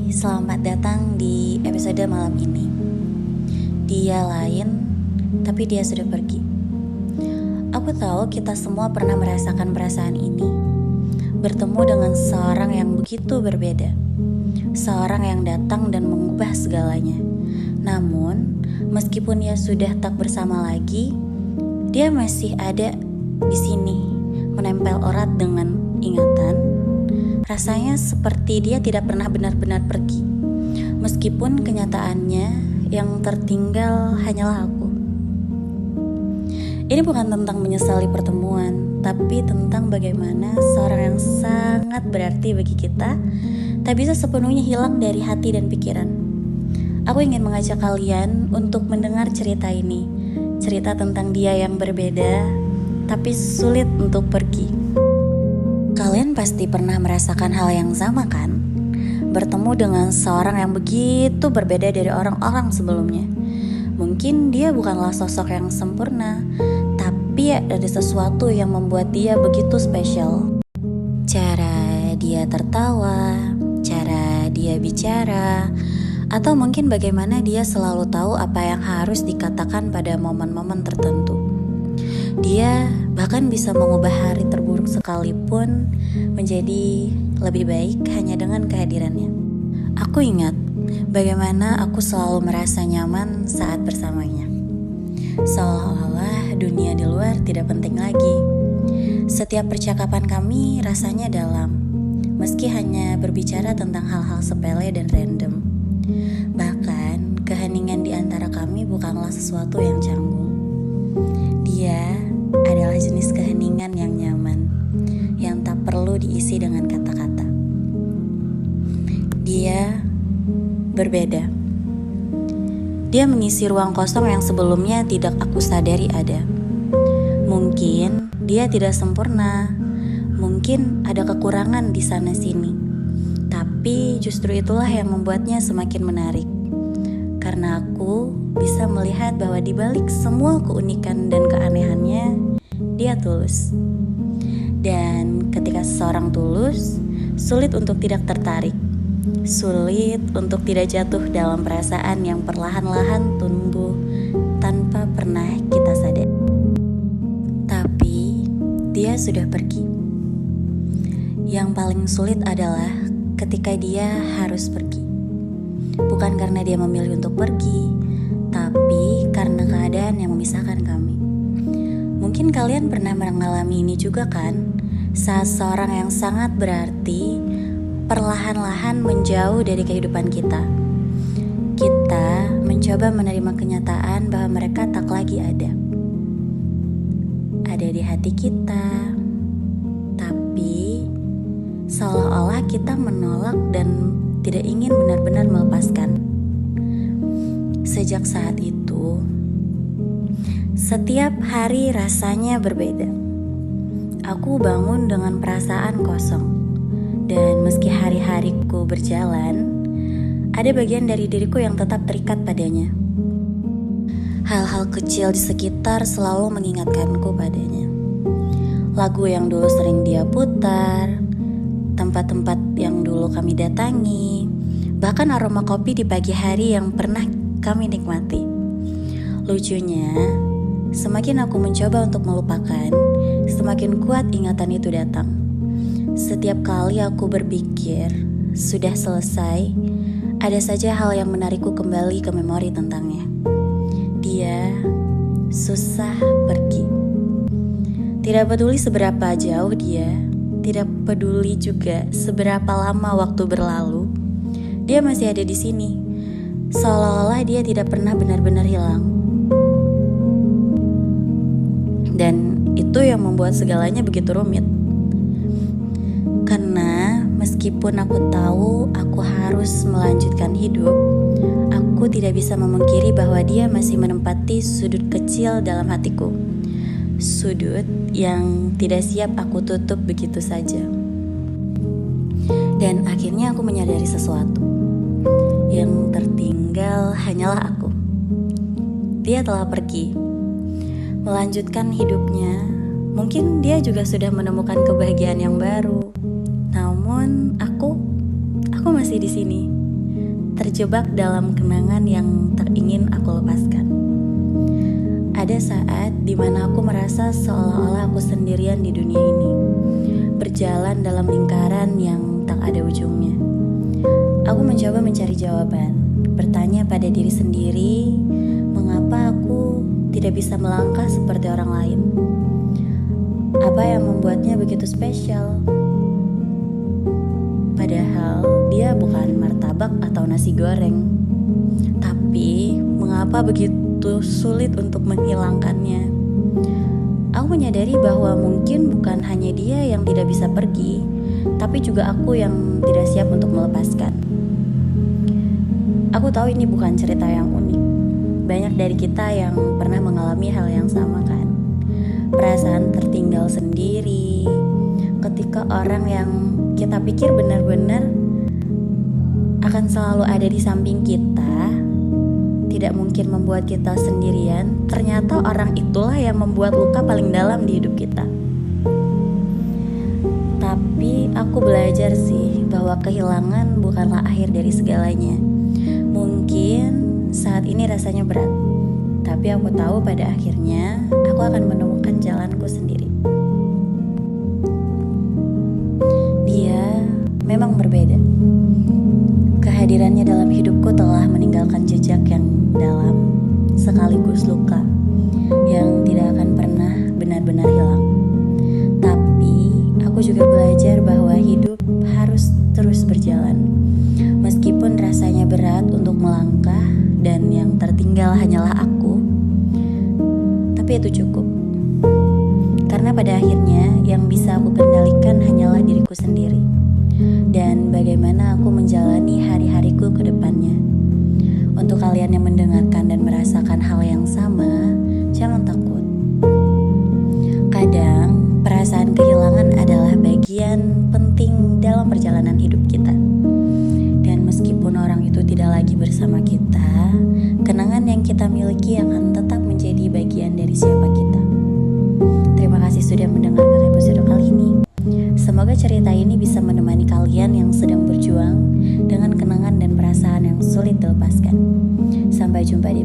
selamat datang di episode malam ini. Dia lain, tapi dia sudah pergi. Aku tahu kita semua pernah merasakan perasaan ini. Bertemu dengan seorang yang begitu berbeda. Seorang yang datang dan mengubah segalanya. Namun, meskipun dia sudah tak bersama lagi, dia masih ada di sini, menempel erat dengan ingatan. Rasanya seperti dia tidak pernah benar-benar pergi. Meskipun kenyataannya yang tertinggal hanyalah aku. Ini bukan tentang menyesali pertemuan, tapi tentang bagaimana seorang yang sangat berarti bagi kita tak bisa sepenuhnya hilang dari hati dan pikiran. Aku ingin mengajak kalian untuk mendengar cerita ini. Cerita tentang dia yang berbeda, tapi sulit untuk pergi. Kalian pasti pernah merasakan hal yang sama kan? Bertemu dengan seorang yang begitu berbeda dari orang-orang sebelumnya. Mungkin dia bukanlah sosok yang sempurna, tapi ada sesuatu yang membuat dia begitu spesial. Cara dia tertawa, cara dia bicara, atau mungkin bagaimana dia selalu tahu apa yang harus dikatakan pada momen-momen tertentu. Dia bahkan bisa mengubah hari terburuk sekalipun menjadi lebih baik hanya dengan kehadirannya. Aku ingat bagaimana aku selalu merasa nyaman saat bersamanya. Seolah-olah dunia di luar tidak penting lagi. Setiap percakapan kami rasanya dalam, meski hanya berbicara tentang hal-hal sepele dan random. Bahkan keheningan di antara kami bukanlah sesuatu yang canggung. Dia adalah jenis keheningan yang nyaman, yang tak perlu diisi dengan kata-kata. Dia berbeda. Dia mengisi ruang kosong yang sebelumnya tidak aku sadari ada. Mungkin dia tidak sempurna, mungkin ada kekurangan di sana-sini. Tapi justru itulah yang membuatnya semakin menarik. Karena aku bisa melihat bahwa di balik semua keunikan dan keanehannya, dia tulus. Dan ketika seseorang tulus, sulit untuk tidak tertarik. Sulit untuk tidak jatuh dalam perasaan yang perlahan-lahan tumbuh tanpa pernah kita sadari. Tapi, dia sudah pergi. Yang paling sulit adalah ketika dia harus pergi. Bukan karena dia memilih untuk pergi, tapi karena keadaan yang memisahkan kami. Mungkin kalian pernah mengalami ini juga kan? Saat seorang yang sangat berarti perlahan-lahan menjauh dari kehidupan kita. Kita mencoba menerima kenyataan bahwa mereka tak lagi ada. Ada di hati kita, tapi seolah-olah kita menolak dan tidak ingin benar-benar melepaskan. Sejak saat itu, setiap hari rasanya berbeda. Aku bangun dengan perasaan kosong. Dan meski hari-hariku berjalan, ada bagian dari diriku yang tetap terikat padanya. Hal-hal kecil di sekitar selalu mengingatkanku padanya. Lagu yang dulu sering dia putar, tempat-tempat yang dulu kami datangi, bahkan aroma kopi di pagi hari yang pernah kami nikmati. Lucunya, semakin aku mencoba untuk melupakan, semakin kuat ingatan itu datang. Setiap kali aku berpikir, sudah selesai, ada saja hal yang menarikku kembali ke memori tentangnya. Dia susah pergi. Tidak peduli seberapa jauh dia, tidak peduli juga seberapa lama waktu berlalu, dia masih ada di sini. Seolah-olah dia tidak pernah benar-benar hilang. Dan itu yang membuat segalanya begitu rumit. Karena meskipun aku tahu aku harus melanjutkan hidup, aku tidak bisa memungkiri bahwa dia masih menempati sudut kecil dalam hatiku. Sudut yang tidak siap aku tutup begitu saja. Dan akhirnya aku menyadari sesuatu. Yang tertinggal hanyalah aku. Dia telah pergi, melanjutkan hidupnya. Mungkin dia juga sudah menemukan kebahagiaan yang baru. Namun aku masih di sini, terjebak dalam kenangan yang tak ingin aku lepaskan. Ada saat dimana aku merasa seolah-olah aku sendirian di dunia ini, berjalan dalam lingkaran yang tak ada ujungnya. Aku mencoba mencari jawaban, bertanya pada diri sendiri, mengapa aku tidak bisa melangkah seperti orang lain? Apa yang membuatnya begitu spesial? Padahal dia bukan martabak atau nasi goreng. Tapi mengapa begitu sulit untuk menghilangkannya? Aku menyadari bahwa mungkin bukan hanya dia yang tidak bisa pergi, tapi juga aku yang tidak siap untuk melepaskan. Aku tahu ini bukan cerita yang unik. Banyak dari kita yang pernah mengalami hal yang sama kan? Perasaan tertinggal sendiri ketika orang yang kita pikir benar-benar akan selalu ada di samping kita, tidak mungkin membuat kita sendirian. Ternyata orang itulah yang membuat luka paling dalam di hidup kita. Tapi aku belajar sih bahwa kehilangan bukanlah akhir dari segalanya. Mungkin saat ini rasanya berat, tapi aku tahu pada akhirnya aku akan menemukan jalanku sendiri. Dia memang berbeda. Kehadirannya dalam hidupku telah meninggalkan jejak yang dalam, sekaligus luka yang tidak akan pernah benar-benar hilang. Tapi aku juga belajar bahwa hidup harus terus berjalan. Meskipun rasanya berat untuk melangkah dan yang tertinggal hanyalah aku, tapi itu cukup. Karena pada akhirnya yang bisa aku kendalikan hanyalah diriku sendiri. Dan bagaimana aku menjalani hari-hariku ke depannya. Untuk kalian yang mendengarkan dan merasakan hal yang sama, jangan takut. Kadang perasaan kehilangan adalah bagian penting dalam perjalanan hidup kita. Dan meskipun orang itu tidak lagi bersama kita, kenangan yang kita miliki akan tetap menjadi bagian dari siapa kita. Terima kasih sudah mendengarkan episode kali ini. Semoga cerita ini bisa menemani kalian yang sedang berjuang dengan kenangan dan perasaan yang sulit dilepaskan. Sampai jumpa di episode